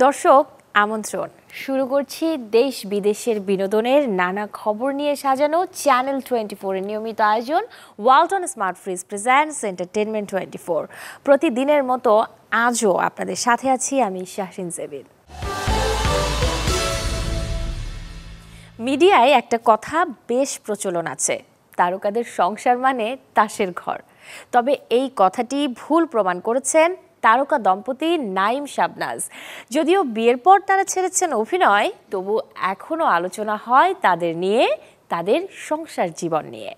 দর্শক আমন্ত্রণ শুরু করছি দেশ বিদেশের বিনোদনের নানা খবর নিয়ে সাজানো চ্যানেল 24 এর নিয়মিত আয়োজন Walton smart fridge presents entertainment 24। প্রতিদিনের মতো আজও আপনাদের সাথে আছি আমি শাহরিন জেবিন। মিডিয়ায় একটা কথা বেশ প্রচলন আছে, তারকাদের সংসার মানে তাসের ঘর। তবে এই কথাটি ভুল প্রমাণ করেছেন তারকা দম্পতি নাইম শাবনাজ। যদিও বিয়ের পর তারা ছেড়েছেন অভিনয়, তবু এখনও আলোচনা হয় তাদের নিয়ে, তাদের সংসার জীবন নিয়ে।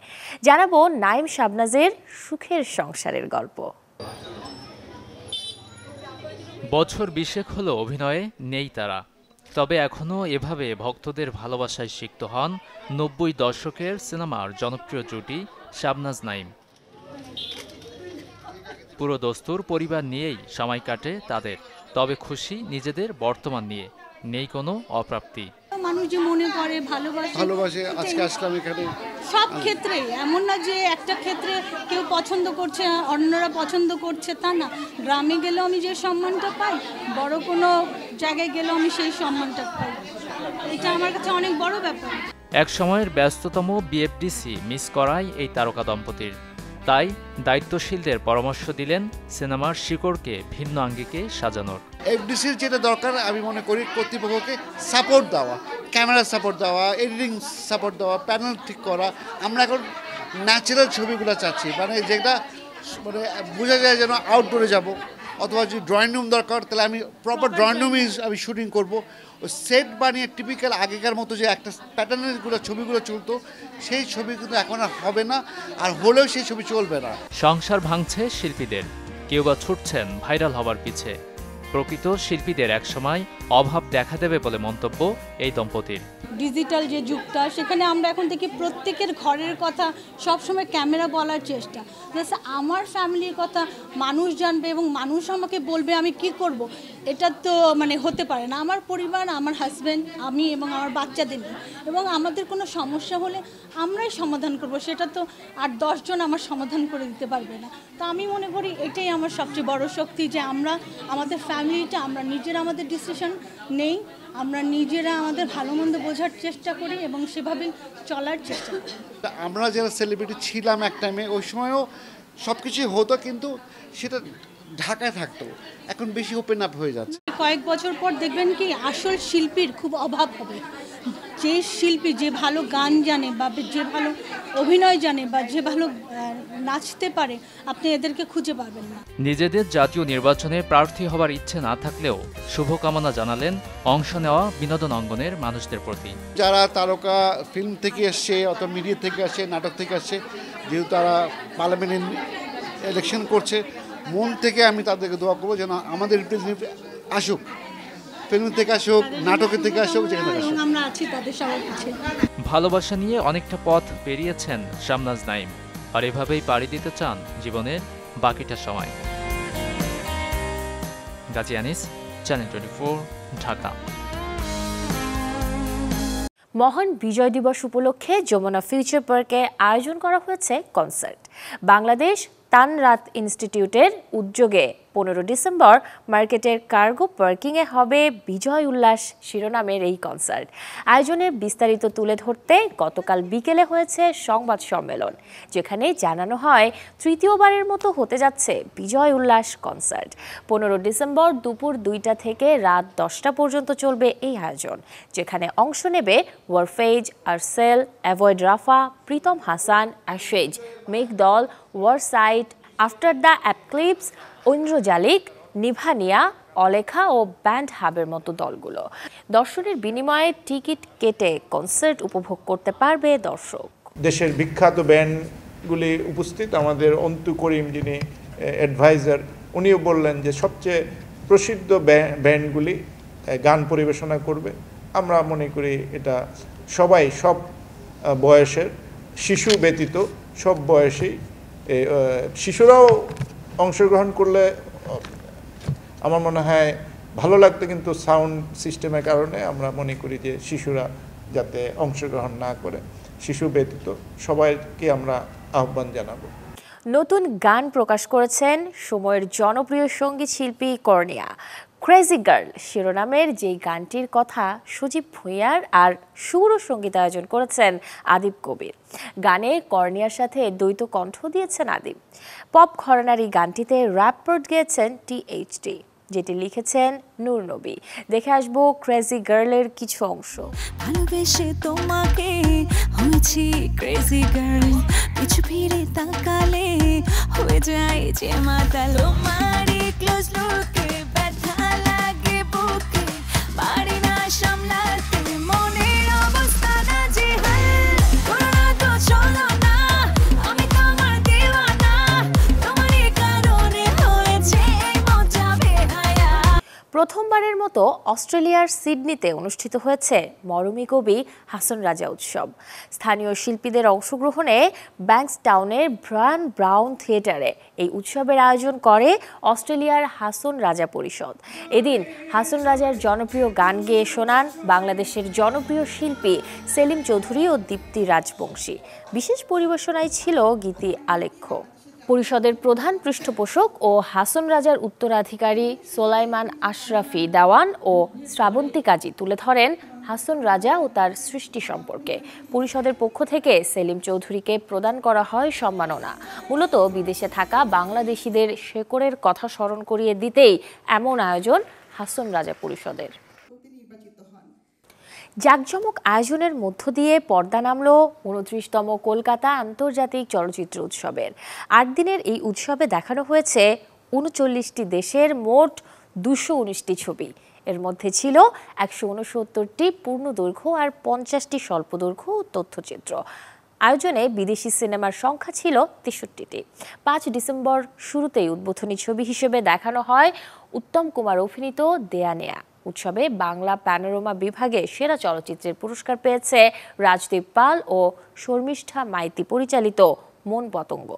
জানাবো নাইম শাবনাজের সুখের সংসারের গল্প। বছর 20 হলো অভিনয়ে নেই তারা, তবে এখনও এভাবে ভক্তদের ভালোবাসায় সিক্ত হন 90 দশকের সিনেমার জনপ্রিয় জুটি শাবনাজ নাইম। পুরো দস্তুর পরিবার নিয়েই সময় কাটে তাদের, তবে খুশি নিজেদের বর্তমান নিয়ে, নেই কোনো অপ্রাপ্তি। মানুষ যে মনে করে ভালোবাসে আজকে আসলাম এখানে, সব ক্ষেত্রে এমন না যে একটা ক্ষেত্রে কেউ পছন্দ করছে অন্যরা পছন্দ করছে তা না। গ্রামে গেলেও আমি যে সম্মানটা পাই, বড় কোনো জায়গায় গেলেও আমি সেই সম্মানটা পাই, এটা আমার কাছে অনেক বড় ব্যাপার। এক সময়ের ব্যস্ততম বিএফডিসি মিস করায় এই তারকা দম্পতির, তাই দায়িত্বশীলদের পরামর্শ দিলেন সিনেমার শিকড়কে ভিন্ন আঙ্গিকে সাজানোর। এফডিসির যেটা দরকার আমি মনে করি কর্তৃপক্ষকে সাপোর্ট দেওয়া, ক্যামেরা সাপোর্ট দেওয়া, এডিটিং সাপোর্ট দেওয়া, প্যানেল ঠিক করা। আমরা এখন ন্যাচারাল ছবিগুলো চাচ্ছি, মানে যেটা মানে বোঝা যায় যেন আউটডোরে যাব, অথবা যদি ড্রয়িং রুম দরকার তাহলে আমি প্রপার ড্রয়িং রুমে আমি শুটিং করব। ওই সেট বানিয়ে টিপিক্যাল আগেকার মতো যে একটা প্যাটার্নেরগুলো ছবিগুলো চলতো, সেই ছবি কিন্তু এখন আর হবে না, আর হলেও সেই ছবি চলবে না। সংসার ভাঙছে শিল্পীদের, কেউ বা ছুটছেন ভাইরাল হবার পিছে। প্রকৃত শিল্পীদের একসময় অভাব দেখা দেবে বলে মন্তব্য এই দম্পতির। ডিজিটাল যে যুগটা, সেখানে আমরা এখন দেখি প্রত্যেকের ঘরের কথা সবসময় ক্যামেরা বলার চেষ্টা, জাস্ট আমার ফ্যামিলির কথা মানুষ জানবে এবং মানুষ আমাকে বলবে আমি কি করব। এটা তো মানে হতে পারে না। আমার পরিবার, আমার হাজব্যান্ড, আমি এবং আমার বাচ্চাদের নিয়ে, এবং আমাদের কোনো সমস্যা হলে আমরাই সমাধান করব, সেটা তো আর 10 জন আমার সমাধান করে দিতে পারবে না। তো আমি মনে করি এটাই আমার সবচেয়ে বড় শক্তি, যে আমরা আমাদের ফ্যামিলিটা আমরা নিজেরা আমাদের ডিসিশন নেই, আমরা নিজেরা আমাদের ভালো মন্দ বোঝার চেষ্টা করি এবং সেভাবে চলার চেষ্টা করি। আমরা যারা সেলিব্রিটি ছিলাম এক টাইমে, ওই সময়ও সব কিছুই হতো, কিন্তু সেটা ঢাকায় থাকতো, এখন বেশি ওপেন আপ হয়ে যাচ্ছে। কয়েক বছর পর দেখবেন কি আসল শিল্পীর খুব অভাব হবে। যে শিল্পী যে ভালো গান জানে বা যে ভালো অভিনয় জানে বা যে ভালো নাচতে পারে, আপনি এদেরকে খুঁজে পাবেন না। নিজেদের জাতীয় নির্বাচনে প্রার্থী হবার ইচ্ছে না থাকলেও শুভকামনা জানালেন অংশ নেওয়া বিনোদন অঙ্গনের মানুষদের প্রতি। যারা তারকা ফিল্ম থেকে আসছে অথবা মিডিয়া থেকে আসছে, নাটক থেকে আসছে, যেহেতু তারা পার্লামেন্ট ইলেকশন করছে, মন থেকে আমি তাদেরকে দোয়া করবো যেন আমাদের রিপ্রেজেন্টেটিভ আসুক, ফিল্ম থেকে আসুক, নাটকের থেকে আসুক, যেখানে আসুক, আমরা আছি তাদের সবার কাছে। ভালোবাসা নিয়ে অনেকটা পথ পেরিয়েছেন শাবনাজ নাইম, আর এভাবেই পাড়ি দিতে চান জীবনের বাকিটা সময়। গাজী আনিস, চ্যানেল 24, ঢাকা। মহান বিজয় দিবস উপলক্ষে যমুনা ফিউচার পার্কে আয়োজন করা হয়েছে কনসার্ট। বাংলাদেশ তানরাত ইনস্টিটিউটের উদ্যোগে 15 ডিসেম্বর মার্কেটের কার্গো পার্কিংয়ে হবে বিজয় উল্লাস শিরোনামের এই কনসার্ট। আয়োজনের বিস্তারিত তুলে ধরতে গতকাল বিকেলে হয়েছে সংবাদ সম্মেলন, যেখানে জানানো হয় তৃতীয়বারের মতো হতে যাচ্ছে বিজয় উল্লাস কনসার্ট। 15 ডিসেম্বর দুপুর 2টা থেকে রাত 10টা পর্যন্ত চলবে এই আয়োজন, যেখানে অংশ নেবে ওয়ারফেজ, আরসেল, অ্যাভয়েড রাফা, প্রীতম হাসান, অ্যাশেজ, মেঘদল, ওয়ারসাইট, আফটার দ্য অ্যাপক্লিপস, ঐন্দ্রজালিক, নিভানিয়া, অলেখা ও ব্যান্ড হাবের মতো দলগুলো। দর্শনের বিনিময়ে টিকিট কেটে কনসার্ট উপভোগ করতে পারবে দর্শক। দেশের বিখ্যাত ব্যান্ডগুলি উপস্থিত, আমাদের অন্তু করিম যিনি অ্যাডভাইজার, উনিও বললেন যে সবচেয়ে প্রসিদ্ধ ব্যান্ডগুলি গান পরিবেশনা করবে। আমরা মনে করি এটা সবাই, সব বয়সের, শিশু ব্যতীত সব বয়সেই, শিশুরাও অংশগ্রহণ করলে আমার মনে হয় ভালো লাগতো, কিন্তু সাউন্ড সিস্টেমের কারণে আমরা মনে করি যে শিশুরা যাতে অংশগ্রহণ না করে, শিশু ব্যতীত সবাইকে আমরা আহ্বান জানাবো। নতুন গান প্রকাশ করেছেন সময়ের জনপ্রিয় সঙ্গীত শিল্পী কর্ণিয়া। ক্রেজি গার্ল শিরোনামের যেই গানটির কথা সুজিব ভুঁইয়ার আর সুর ও সঙ্গীতায়োজন করেছেন আদিব কবির। গানে কর্নিয়ার সাথে দ্বৈত কণ্ঠ দিয়েছেন আদিব। পপ ঘরানার এই গানটিতে র্যাপ পার্ট গেয়েছেন THD, যেটি লিখেছেন নূর নবী। দেখে আসবো ক্রেজি গার্লের কিছু অংশ। ভালোবেসে তোমাকে হয়েছি ক্রেজি গার্ল, কিছু ফিরে তাকালে হয়ে যায় যে মাতালো মারি ক্লোজ লুকে ব্যথা লাগে বুকে, পারি না সামলাতে মনের অবস্থা না যে হাল, করোনা তো চলো না আমি তোমার দিওয়ানা, তোমারই কারণে হয়েছে মজা বেহায়া। প্রথমবারের মতো অস্ট্রেলিয়ার সিডনিতে অনুষ্ঠিত হয়েছে মরমী কবি হাসন রাজা উৎসব। স্থানীয় শিল্পীদের অংশগ্রহণে ব্যাংকসটাউনের ব্রায়ান ব্রাউন থিয়েটারে এই উৎসবের আয়োজন করে অস্ট্রেলিয়ার হাসন রাজা পরিষদ। এদিন হাসন রাজার জনপ্রিয় গান গেয়ে শোনান বাংলাদেশের জনপ্রিয় শিল্পী সেলিম চৌধুরী ও দীপ্তি রাজবংশী। বিশেষ পরিবেশনায় ছিল গীতি আলেখ্য। পরিষদের প্রধান পৃষ্ঠপোষক ও হাসন রাজার উত্তরাধিকারী সোলাইমান আশরাফি দেওয়ান ও শ্রাবন্তী কাজী তুলে ধরেন হাসন রাজা ও তার সৃষ্টি সম্পর্কে। পরিষদের পক্ষ থেকে সেলিম চৌধুরীকে প্রদান করা হয় সম্মাননা। মূলত বিদেশে থাকা বাংলাদেশিদের শেকড়ের কথা স্মরণ করিয়ে দিতেই এমন আয়োজন হাসন রাজা পরিষদের। জাঁকজমক আয়োজনের মধ্য দিয়ে পর্দা নামল 29তম কলকাতা আন্তর্জাতিক চলচ্চিত্র উৎসবের। 8 দিনের এই উৎসবে দেখানো হয়েছে 39টি দেশের মোট 219টি ছবি। এর মধ্যে ছিল 169টি পূর্ণদৈর্ঘ্য আর 50টি স্বল্পদৈর্ঘ্য ও তথ্যচিত্র। আয়োজনে বিদেশি সিনেমার সংখ্যা ছিল 63টি। 5 ডিসেম্বর শুরুতেই উদ্বোধনী ছবি হিসেবে দেখানো হয় উত্তম কুমার অভিনীত দেয়ানেয়া। উৎসবে বাংলা প্যানোরামা বিভাগে সেরা চলচ্চিত্রের পুরস্কার পেয়েছে রাজদীপ পাল ও শর্মিষ্ঠা মাইতি পরিচালিত মন পতঙ্গ।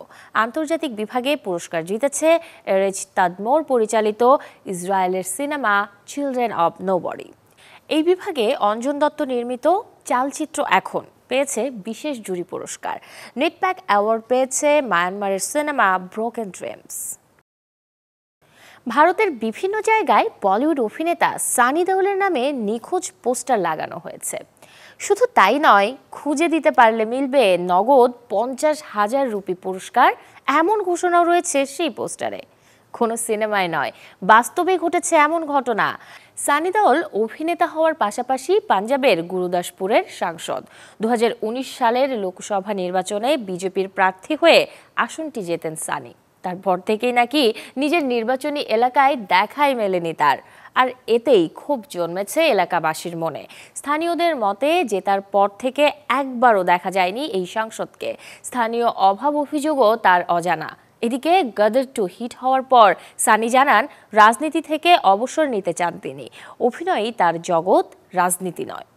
আন্তর্জাতিক বিভাগে পুরস্কার জিতেছে এরেজ তাদমোর পরিচালিত ইসরায়েলের সিনেমা চিলড্রেন অব নোবডি। এই বিভাগে অঞ্জন দত্ত নির্মিত চালচিত্র এখন পেয়েছে বিশেষ জুরি পুরস্কার। নেটপ্যাক অ্যাওয়ার্ড পেয়েছে মায়ানমারের সিনেমা ব্রোকেন ড্রিমস। ভারতের বিভিন্ন জায়গায় বলিউড অভিনেতা সানি দেওলের নামে নিখোঁজ পোস্টার লাগানো হয়েছে। শুধু তাই নয়, খুঁজে দিতে পারলে মিলবে নগদ 50,000 রুপি পুরস্কার, এমন ঘোষণাও রয়েছে সেই পোস্টারে। কোনো সিনেমায় নয়, বাস্তবে ঘটেছে এমন ঘটনা। সানি দেওল অভিনেতা হওয়ার পাশাপাশি পাঞ্জাবের গুরুদাসপুরের সাংসদ। 2019 সালের লোকসভা নির্বাচনে বিজেপির প্রার্থী হয়ে আসনটি জেতেন সানি। তারপর থেকেই নাকি নিজের নির্বাচনী এলাকায় দেখাই মেলেনি তার, আর এতেই ক্ষোভ জন্মেছে এলাকাবাসীর মনে। স্থানীয়দের মতে জেতার পর থেকে একবারও দেখা যায়নি এই সাংসদকে। স্থানীয় অভাব অভিযোগও তার অজানা। এদিকে গদর 2 হিট হওয়ার পর সানি জানান রাজনীতি থেকে অবসর নিতে চান তিনি। অভিনয়ই তার জগৎ, রাজনীতি নয়।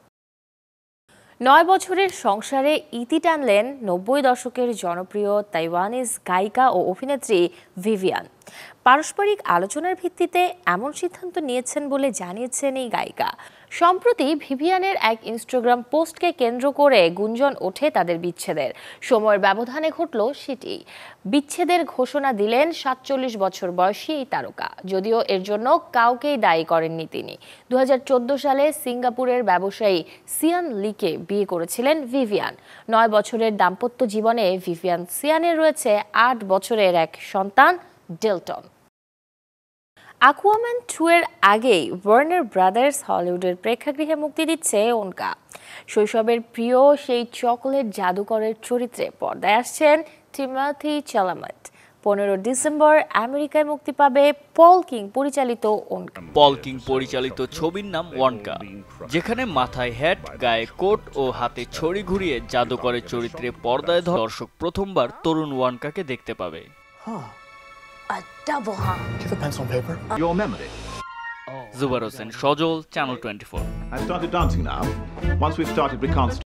9 বছরের সংসারে ইতি টানলেন 90 দশকের জনপ্রিয় তাইওয়ানিজ গায়িকা ও অভিনেত্রী ভিভিয়ান। পারস্পরিক আলোচনার ভিত্তিতে এমন সিদ্ধান্ত নিয়েছেন বলে জানিয়েছেন এই গায়িকা। সম্প্রতি ভিভিয়ানের এক ইনস্টাগ্রাম পোস্টকে কেন্দ্র করে গুঞ্জন ওঠে তাদের বিচ্ছেদের। সময়ের ব্যবধানে ঘটল সেটি। বিচ্ছেদের ঘোষণা দিলেন 47 বছর বয়সী এই তারকা। যদিও এর জন্য কাউকেই দায়ী করেননি তিনি। 2014 সালে সিঙ্গাপুরের ব্যবসায়ী সিয়ান লিকে বিয়ে করেছিলেন ভিভিয়ান। 9 বছরের দাম্পত্য জীবনে ভিভিয়ান সিয়ানের রয়েছে 8 বছরের এক সন্তান ডেলটন। অ্যাকুয়াম্যান 2 এর আগেই ওয়ার্নার ব্রাদার্স হলিউডের প্রেক্ষাগৃহে মুক্তি দিচ্ছে ওনকা। শৈশবের প্রিয় সেই চকোলেট জাদুকরের চরিত্রে পর্দায় আসছেন টিমোথি চালামেট। 15 ডিসেম্বর আমেরিকায় মুক্তি পাবে পল কিং পরিচালিত ওনকা। পল কিং পরিচালিত ছবির নাম ওয়ানকা, যেখানে মাথায় হ্যাট, গায়ে কোট ও হাতে ছড়ি ঘুরিয়ে জাদুকরের চরিত্রে পর্দায় দর্শক প্রথমবার তরুণ ওয়ানকাকে দেখতে পাবে। A double hung. Do you have a pencil and paper? Your memory. জুবার Hossain Sajal, channel 24। I started dancing now. Once we've started, we can't stop.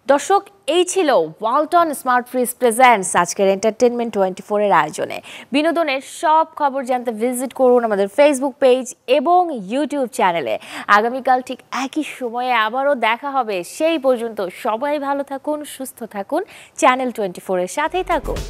দর্শক, এই ছিল ওয়ালটন স্মার্ট ফ্রিজ প্রেজেন্টস আজকের এন্টারটেনমেন্ট 24 এর আয়োজনে। বিনোদনের সব খবর জানতে ভিজিট করুন আমাদের ফেসবুক পেজ এবং ইউটিউব চ্যানেলে। আগামীকাল ঠিক একই সময়ে আবারও দেখা হবে। সেই পর্যন্ত সবাই ভালো থাকুন, সুস্থ থাকুন, চ্যানেল 24 এর সাথেই থাকুন।